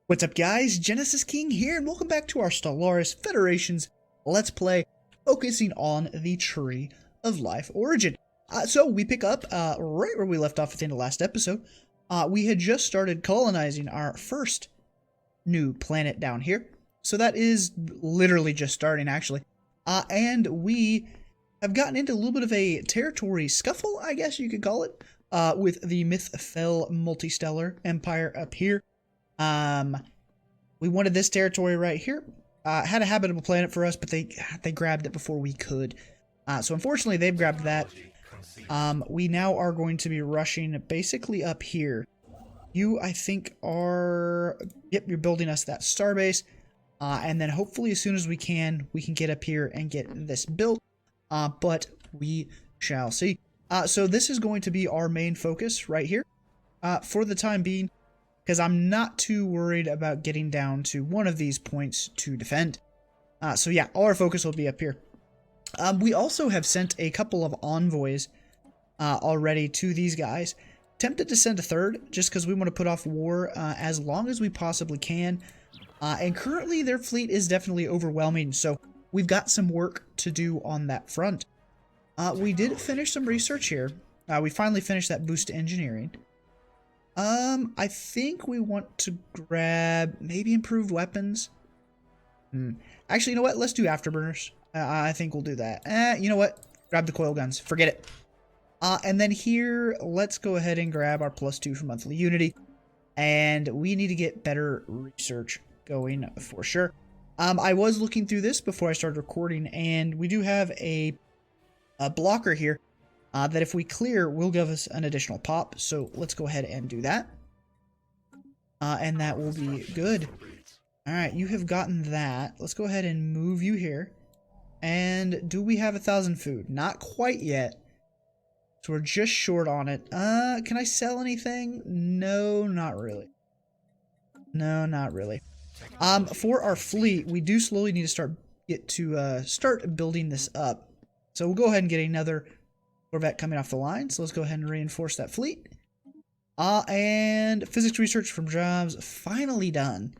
What's up, guys? Genesis King here, and welcome back to our Stellaris Federations Let's Play, focusing on the Tree of Life Origin. So we pick up right where we left off at the end of last episode. We had just started colonizing our first new planet down here. So that is literally just starting, actually. And we have gotten into a little bit of a territory scuffle, I guess you could call it, with the Mythfell multistellar empire up here. We wanted this territory right here. Had a habitable planet for us, but they grabbed it before we could. So unfortunately, they've grabbed that. We now are going to be rushing basically up here. You, I think, are... Yep, you're building us that starbase. And then hopefully as soon as we can get up here and get this built. But we shall see. So this is going to be our main focus right here. For the time being, because I'm not too worried about getting down to one of these points to defend. So yeah, all our focus will be up here. We also have sent a couple of envoys already to these guys. Tempted to send a third, just because we want to put off war as long as we possibly can. And currently their fleet is definitely overwhelming, so we've got some work to do on that front. We did finish some research here. We finally finished that boost to engineering. I think we want to grab maybe improved weapons. Actually, you know what? Let's do afterburners. I think we'll do that. You know what? Grab the coil guns. Forget it. And then here, let's go ahead and grab our +2 for monthly unity. And we need to get better research going for sure. I was looking through this before I started recording, and we do have a blocker here. That if we clear will give us an additional pop, so let's go ahead and do that. And that will be good. Alright, you have gotten that. Let's go ahead and move you here. And do we have 1,000 food? Not quite yet. So we're just short on it. Can I sell anything? No, not really. No, not really. For our fleet, we do slowly need to start building this up. So we'll go ahead and get another Corvette coming off the line, so let's go ahead and reinforce that fleet. And physics research from jobs finally done.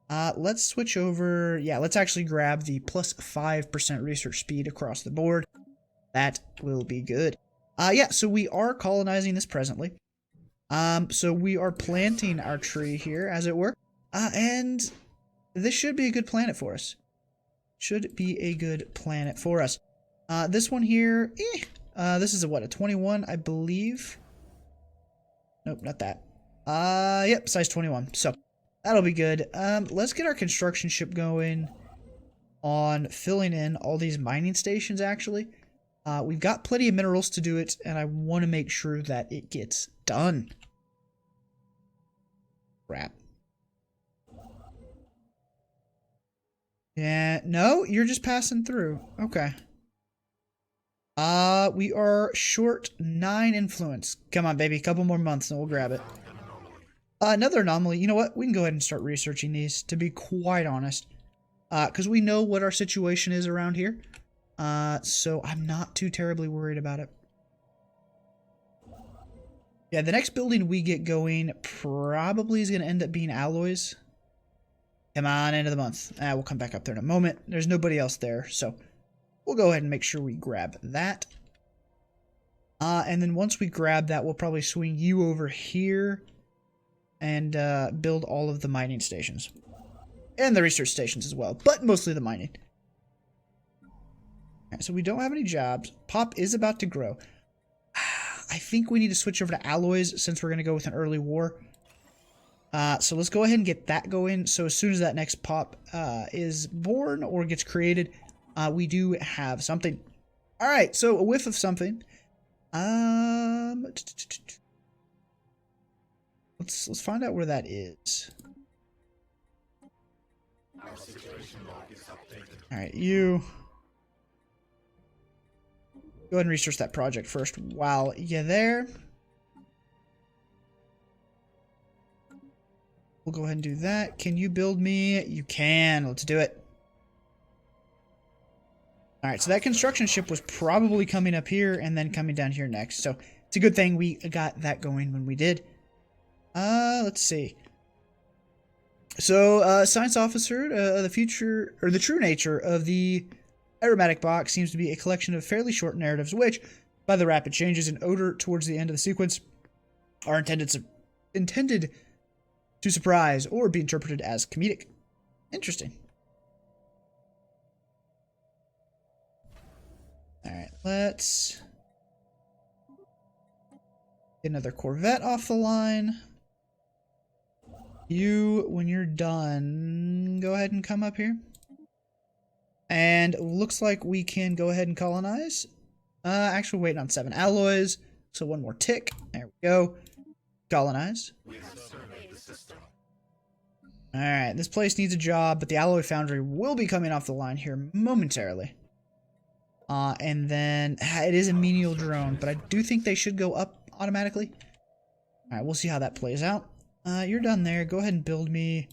Let's switch over. Yeah, let's actually grab the +5% research speed across the board. That will be good. Yeah, so we are colonizing this presently. So we are planting our tree here, as it were. And this should be a good planet for us. Should be a good planet for us. This one here, this is a 21, I believe. Nope, not that. Yep, size 21. So, that'll be good. Let's get our construction ship going on filling in all these mining stations, actually. We've got plenty of minerals to do it, and I want to make sure that it gets done. Crap. Yeah, no, you're just passing through. Okay. We are short 9 influence. Come on, baby. A couple more months and we'll grab it. Another anomaly. You know what? We can go ahead and start researching these, to be quite honest. Because we know what our situation is around here. So I'm not too terribly worried about it. Yeah, the next building we get going probably is going to end up being alloys. Come on, end of the month. We'll come back up there in a moment. There's nobody else there, so... We'll go ahead and make sure we grab that. And then once we grab that, we'll probably swing you over here and build all of the mining stations. And the research stations as well, but mostly the mining. Right, so we don't have any jobs. Pop is about to grow. I think we need to switch over to alloys since we're going to go with an early war. So let's go ahead and get that going. So as soon as that next pop is born or gets created... we do have something. All right, so a whiff of something. Let's find out where that is. All right, you go ahead and research that project first while you're there. We'll go ahead and do that. Can you build me? You can. Let's do it. Alright, so that construction ship was probably coming up here and then coming down here next. So, it's a good thing we got that going when we did. Let's see. So, science officer, the future, or the true nature of the aromatic box seems to be a collection of fairly short narratives, which, by the rapid changes in odor towards the end of the sequence, are intended to surprise or be interpreted as comedic. Interesting. Alright, let's get another Corvette off the line. You, when you're done, go ahead and come up here. And looks like we can go ahead and colonize. Actually, we're waiting on 7 alloys, so one more tick. There we go. Colonize. Alright, this place needs a job, but the alloy foundry will be coming off the line here momentarily. And then, it is a menial drone, but I do think they should go up automatically. Alright, we'll see how that plays out. You're done there. Go ahead and build me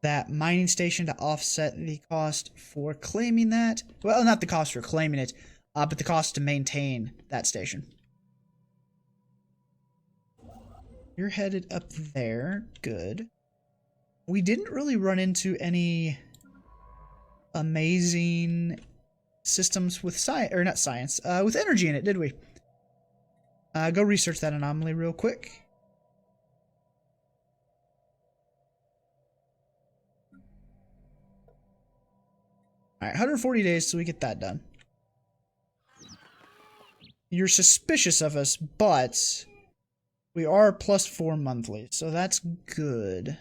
that mining station to offset the cost for claiming that. Well, not the cost for claiming it, but the cost to maintain that station. You're headed up there. Good. We didn't really run into any amazing systems with science, or not science, with energy in it, did we? Go research that anomaly real quick. Alright, 140 days till we get that done. You're suspicious of us, but we are +4 monthly, so that's good.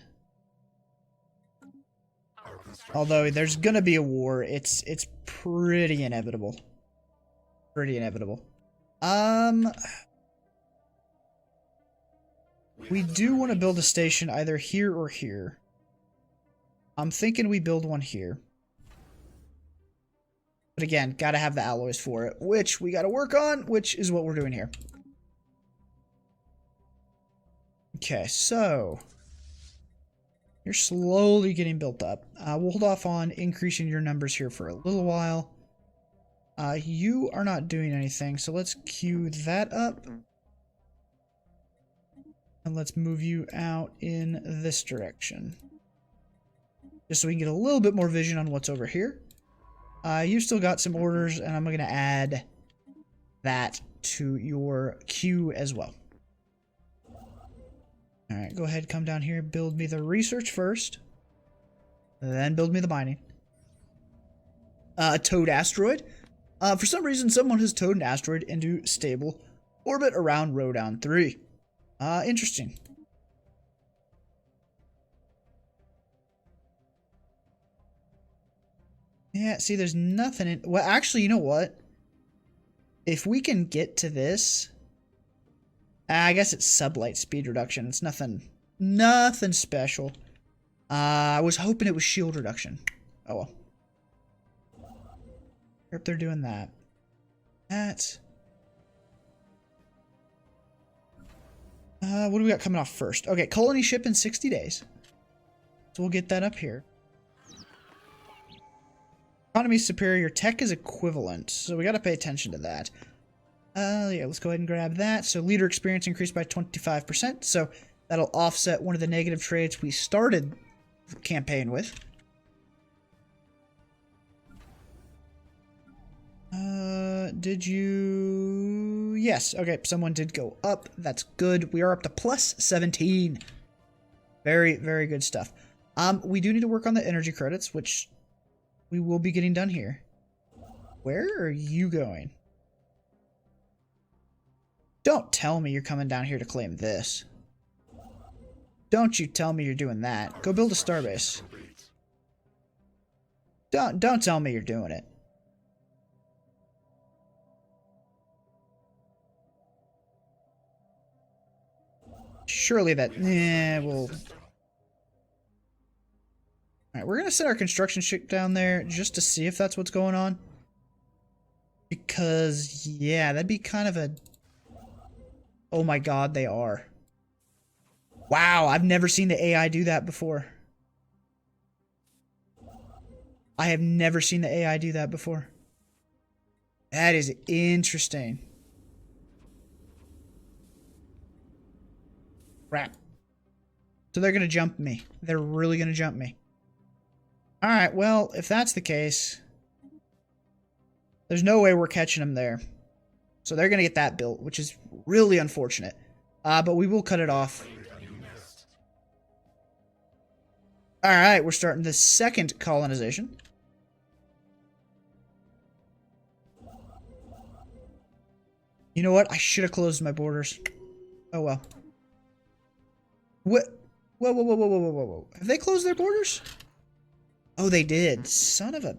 Although there's gonna be a war, it's pretty inevitable. Pretty inevitable. We do want to build a station either here or here. I'm thinking we build one here. But again, gotta have the alloys for it, which we gotta work on, which is what we're doing here. Okay, so you're slowly getting built up. We'll hold off on increasing your numbers here for a little while. You are not doing anything, so let's queue that up. And let's move you out in this direction. Just so we can get a little bit more vision on what's over here. You've still got some orders, and I'm going to add that to your queue as well. Alright, go ahead, come down here, build me the research first. Then build me the mining. A towed asteroid. For some reason, someone has towed an asteroid into stable orbit around Rodan 3. Interesting. Yeah, see, there's nothing in... Well, actually, you know what? If we can get to this... I guess it's sublight speed reduction. It's nothing special. I was hoping it was shield reduction. Oh, well. If they're doing that. What do we got coming off first? Okay, colony ship in 60 days. So we'll get that up here. Economy superior, tech is equivalent, so we got to pay attention to that. Yeah, let's go ahead and grab that. So leader experience increased by 25%, so that'll offset one of the negative trades we started the campaign with. Did you... Yes, okay, someone did go up. That's good. We are up to +17. Very, very good stuff. We do need to work on the energy credits, which we will be getting done here. Where are you going? Don't tell me you're coming down here to claim this. Don't you tell me you're doing that. Go build a starbase. Don't tell me you're doing it. Surely that... we'll... Alright, we're going to send our construction ship down there just to see if that's what's going on. Because, yeah, that'd be kind of a... Oh my god, they are. Wow, I've never seen the AI do that before. I have never seen the AI do that before. That is interesting. Crap. So they're going to jump me. They're really going to jump me. Alright, well, if that's the case, there's no way we're catching them there. So they're going to get that built, which is really unfortunate. But we will cut it off. Alright, we're starting the second colonization. You know what? I should have closed my borders. Oh well. What? Whoa, whoa, whoa, whoa, whoa, whoa, whoa. Have they closed their borders? Oh, they did. Son of a...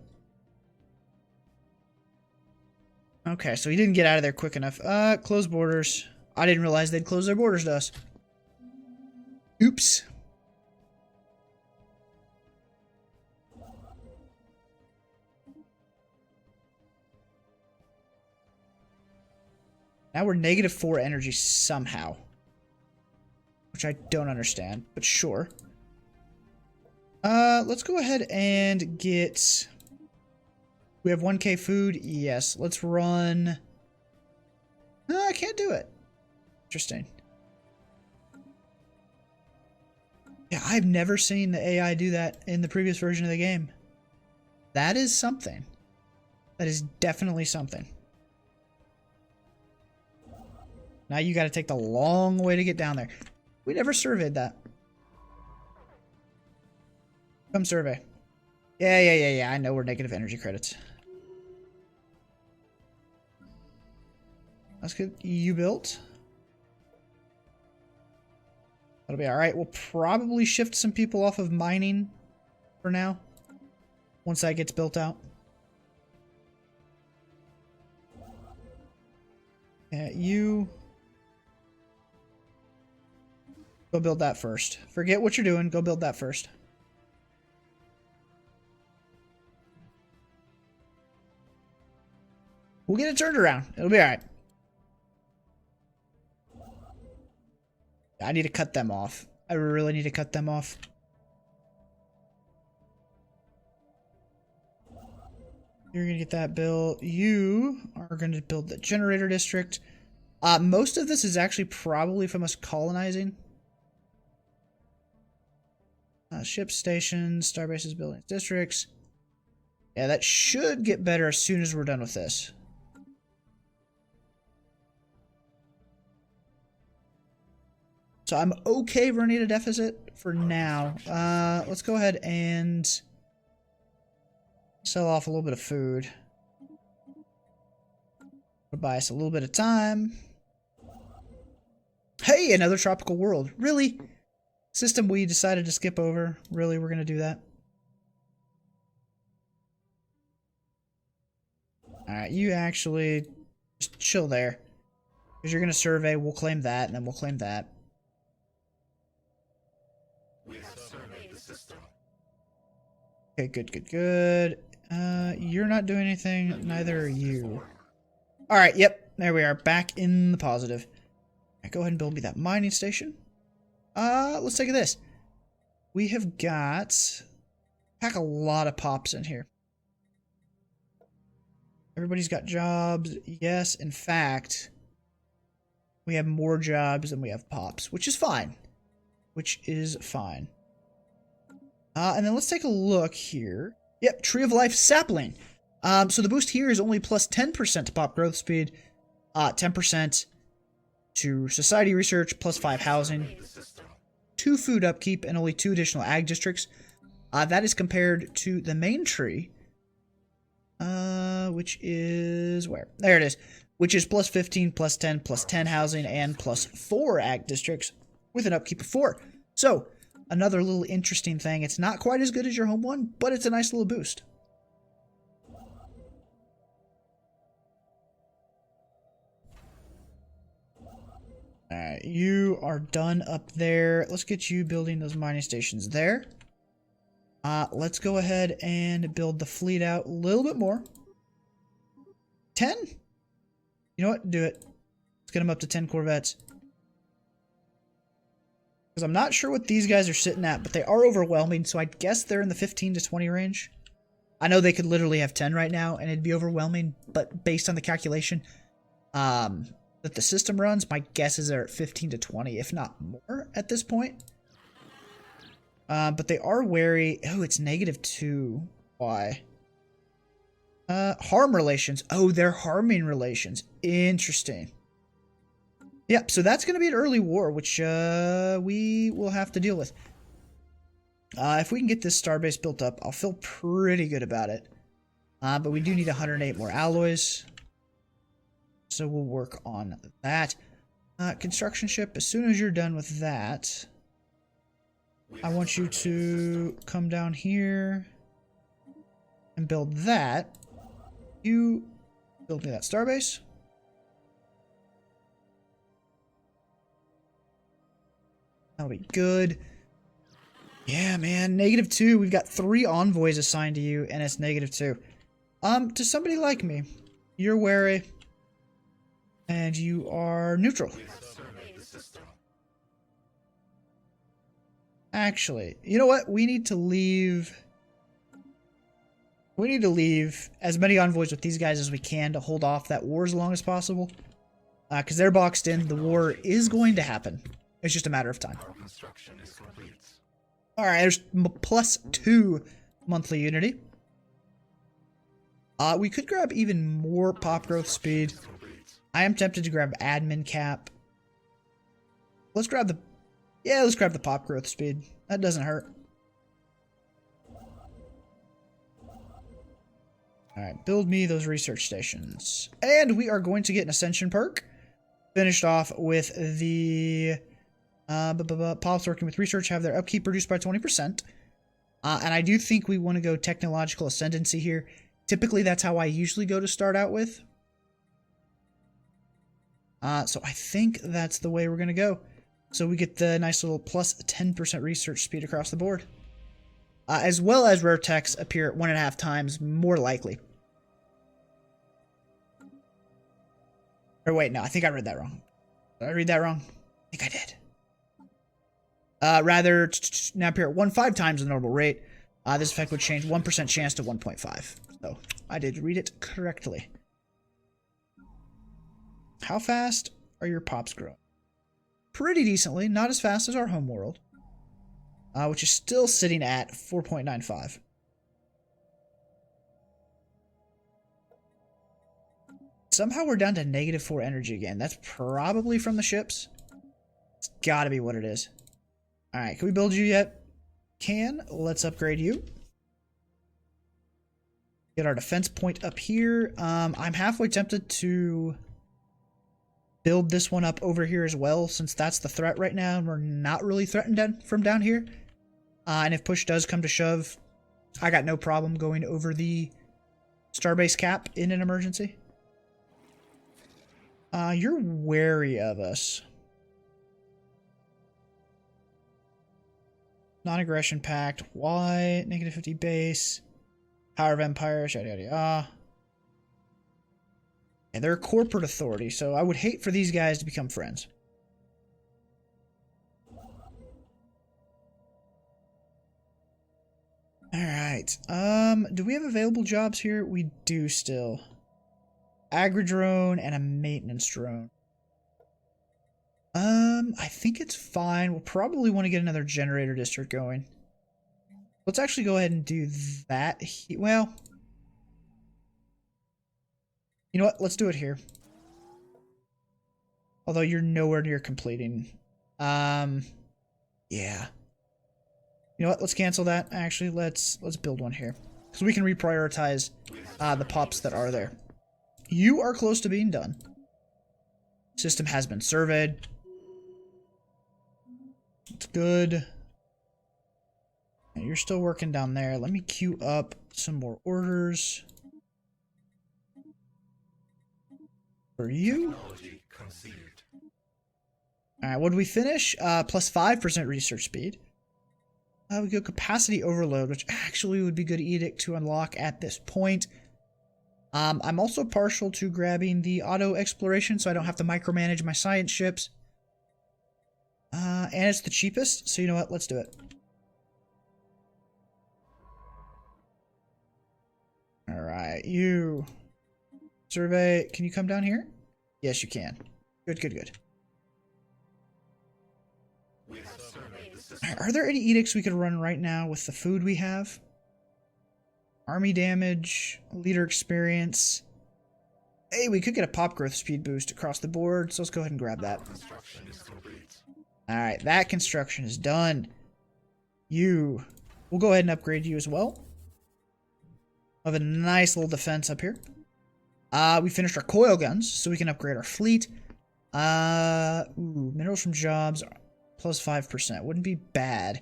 Okay, so he didn't get out of there quick enough. Close borders. I didn't realize they'd close their borders to us. Oops. Now we're -4 energy somehow. Which I don't understand, but sure. Let's go ahead and get... We have 1k food? Yes. Let's run... No, I can't do it. Interesting. Yeah, I've never seen the AI do that in the previous version of the game. That is something. That is definitely something. Now you gotta take the long way to get down there. We never surveyed that. Come survey. Yeah. I know we're negative energy credits. Let's get you built. That'll be alright. We'll probably shift some people off of mining for now. Once that gets built out. Yeah, you... Go build that first. Forget what you're doing. Go build that first. We'll get it turned around. It'll be alright. I need to cut them off. I really need to cut them off. You're going to get that built. You are going to build the generator district. Most of this is actually probably from us colonizing. Ship stations, starbases, buildings, districts. Yeah, that should get better as soon as we're done with this. So I'm okay running a deficit for now. Let's go ahead and sell off a little bit of food. It'll buy us a little bit of time. Hey, another tropical world. Really? System we decided to skip over. Really, we're going to do that? Alright, you actually just chill there. Because you're going to survey, we'll claim that, and then we'll claim that. Okay, good. You're not doing anything, neither are you. Alright, yep, there we are, back in the positive. Right, go ahead and build me that mining station. Let's take this. We have got... Pack a lot of pops in here. Everybody's got jobs. Yes, in fact, we have more jobs than we have pops, which is fine. And then let's take a look here. Yep, Tree of Life sapling. So the boost here is only plus 10% to pop growth speed, 10% to society research, plus 5 housing, 2 food upkeep, and only 2 additional ag districts. That is compared to the main tree, which is where? There it is. Which is plus 15, plus 10, plus 10 housing, and plus 4 ag districts with an upkeep of 4. So, another little interesting thing. It's not quite as good as your home one, but it's a nice little boost. Alright, you are done up there. Let's get you building those mining stations there. Let's go ahead and build the fleet out a little bit more. 10? You know what? Do it. Let's get them up to 10 corvettes. Because I'm not sure what these guys are sitting at, but they are overwhelming, so I guess they're in the 15 to 20 range. I know they could literally have 10 right now, and it'd be overwhelming, but based on the calculation that the system runs, my guess is they're at 15 to 20, if not more, at this point. But they are wary. Oh, it's -2. Why? Harm relations. Oh, they're harming relations. Interesting. Yep, so that's going to be an early war, which we will have to deal with. If we can get this starbase built up, I'll feel pretty good about it. But we do need 108 more alloys. So we'll work on that. Construction ship, as soon as you're done with that, I want you to come down here and build that. You build me that starbase. That'll be good. Yeah, man, -2. We've got 3 envoys assigned to you, and it's -2. To somebody like me, you're wary, and you are neutral. Actually, you know what? We need to leave as many envoys with these guys as we can to hold off that war as long as possible. Because they're boxed in. The war is going to happen. It's just a matter of time. Alright, there's +2 monthly unity. We could grab even more pop growth speed. I am tempted to grab admin cap. Let's grab the pop growth speed. That doesn't hurt. Alright, build me those research stations. And we are going to get an ascension perk. Finished off with the pops working with research have their upkeep reduced by 20%. And I do think we want to go technological ascendancy here. Typically, that's how I usually go to start out with. So I think that's the way we're going to go. So we get the nice little plus 10% research speed across the board. As well as rare techs appear at 1.5 times more likely. Or wait, no, I think I read that wrong. Did I read that wrong? I think I did. Rather, now appear at 1.5 times the normal rate. This effect would change 1% chance to 1.5. So, I did read it correctly. How fast are your pops growing? Pretty decently, not as fast as our home world. Which is still sitting at 4.95. Somehow we're down to -4 energy again. That's probably from the ships. It's gotta be what it is. Alright, can we build you yet? Can. Let's upgrade you. Get our defense point up here. I'm halfway tempted to build this one up over here as well, since that's the threat right now, and we're not really threatened from down here. And if push does come to shove, I got no problem going over the starbase cap in an emergency. You're wary of us. Non-aggression pact. Why? -50 base. Power of empires. Yada yada yada. And they're a corporate authority, so I would hate for these guys to become friends. Alright. Do we have available jobs here? We do still. Agri-drone and a maintenance drone. I think it's fine. We'll probably want to get another generator district going. Let's actually go ahead and do that. Well, you know what? Let's do it here. Although you're nowhere near completing. Yeah. You know what? Let's cancel that. Actually, let's build one here. So we can reprioritize the pops that are there. You are close to being done. System has been surveyed. It's good. And you're still working down there. Let me queue up some more orders. For you. Alright, what did we finish? Plus 5% research speed. We go capacity overload, which actually would be good edict to unlock at this point. I'm also partial to grabbing the auto exploration so I don't have to micromanage my science ships. And it's the cheapest, so you know what? Let's do it. Alright, you. Survey. Can you come down here? Yes, you can. Good, good, good. Are there any edicts we could run right now with the food we have? Army damage, leader experience. Hey, we could get a pop growth speed boost across the board, so let's go ahead and grab that. Alright, that construction is done. We'll go ahead and upgrade you as well. We have a nice little defense up here. We finished our coil guns, so we can upgrade our fleet. Minerals from jobs, plus 5%. Wouldn't be bad.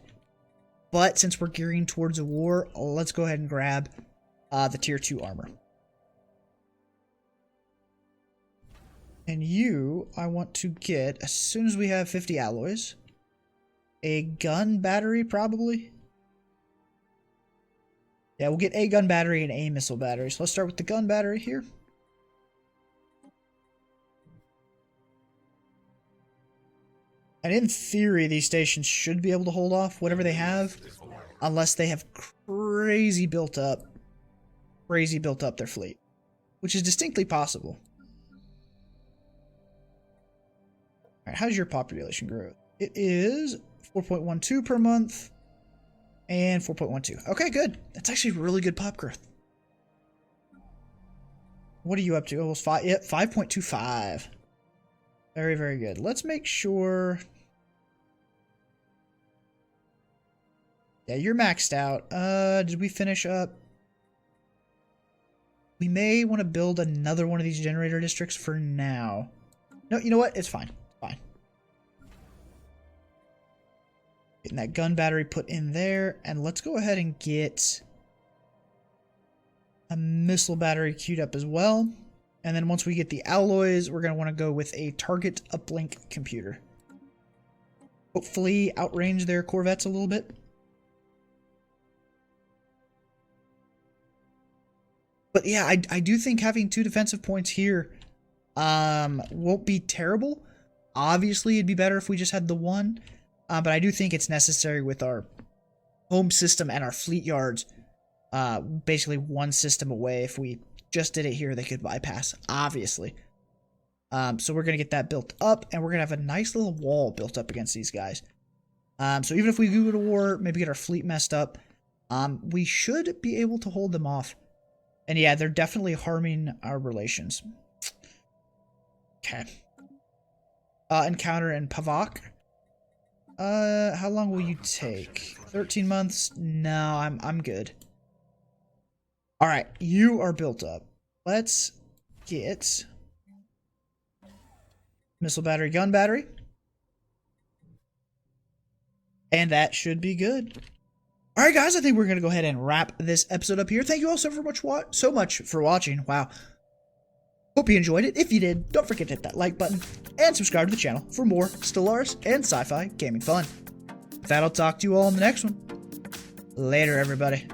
But since we're gearing towards a war, let's go ahead and grab the tier 2 armor. And I want to get, as soon as we have 50 alloys, a gun battery, probably. Yeah, we'll get a gun battery and a missile battery. So let's start with the gun battery here. And in theory, these stations should be able to hold off whatever they have, unless they have crazy built up their fleet, which is distinctly possible. Alright, how's your population growth? It is 4.12 per month and 4.12. Okay, good. That's actually really good pop growth. What are you up to? Almost 5. Yep, 5.25. Very, very good. Let's make sure. Yeah, you're maxed out. Did we finish up? We may want to build another one of these generator districts for now. No, you know what? It's fine. Fine. Getting that gun battery put in there, and let's go ahead and get a missile battery queued up as well. And then once we get the alloys, we're going to want to go with a target uplink computer. Hopefully outrange their corvettes a little bit. But yeah, I do think having 2 defensive points here won't be terrible. Obviously, it'd be better if we just had the 1. But I do think it's necessary with our home system and our fleet yards. Basically 1 system away. If we just did it here, they could bypass, obviously. So we're going to get that built up, and we're going to have a nice little wall built up against these guys. So even if we go to war, maybe get our fleet messed up, we should be able to hold them off. And yeah, they're definitely harming our relations. Okay. Encounter in Pavak. How long will you take? 13 months? No, I'm good. Alright, you are built up. Let's get missile battery, gun battery. And that should be good. Alright guys, I think we're going to go ahead and wrap this episode up here. Thank you all so much for watching. Wow. Hope you enjoyed it. If you did, don't forget to hit that like button and subscribe to the channel for more Stellaris and sci-fi gaming fun. With that, I'll talk to you all in the next one. Later, everybody.